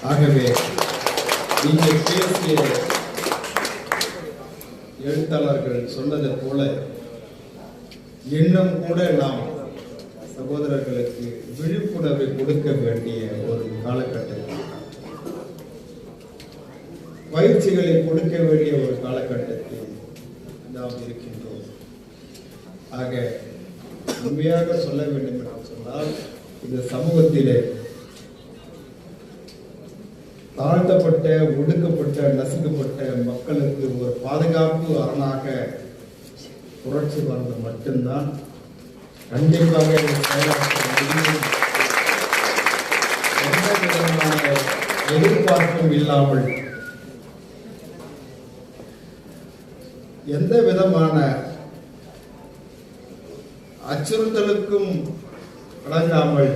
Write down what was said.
ஆகவே இங்கே பேசிய எழுத்தாளர்கள் சொன்னதை போல இன்னும் கூட நாம் சகோதரர்களுக்கு விழிப்புணர்வை கொடுக்க வேண்டிய ஒரு காலகட்டத்தில், பயிற்சிகளை கொடுக்க வேண்டிய ஒரு காலகட்டத்தில் நாம் இருக்கின்றோம். ஆக உண்மையாக சொல்ல வேண்டும் என்று சொன்னால், இந்த சமூகத்திலே தாழ்த்தப்பட்ட, ஒடுக்கப்பட்ட, நசுக்கப்பட்ட மக்களுக்கு ஒரு பாதுகாப்பு அரணாக புரட்சி வாழ்ந்து மட்டும்தான் கண்டிப்பாக செயலாற்ற முடியும். எந்த விதமான எதிர்பார்ப்பும் இல்லாமல், எந்த விதமான அச்சுறுத்தலுக்கும் அடங்காமல்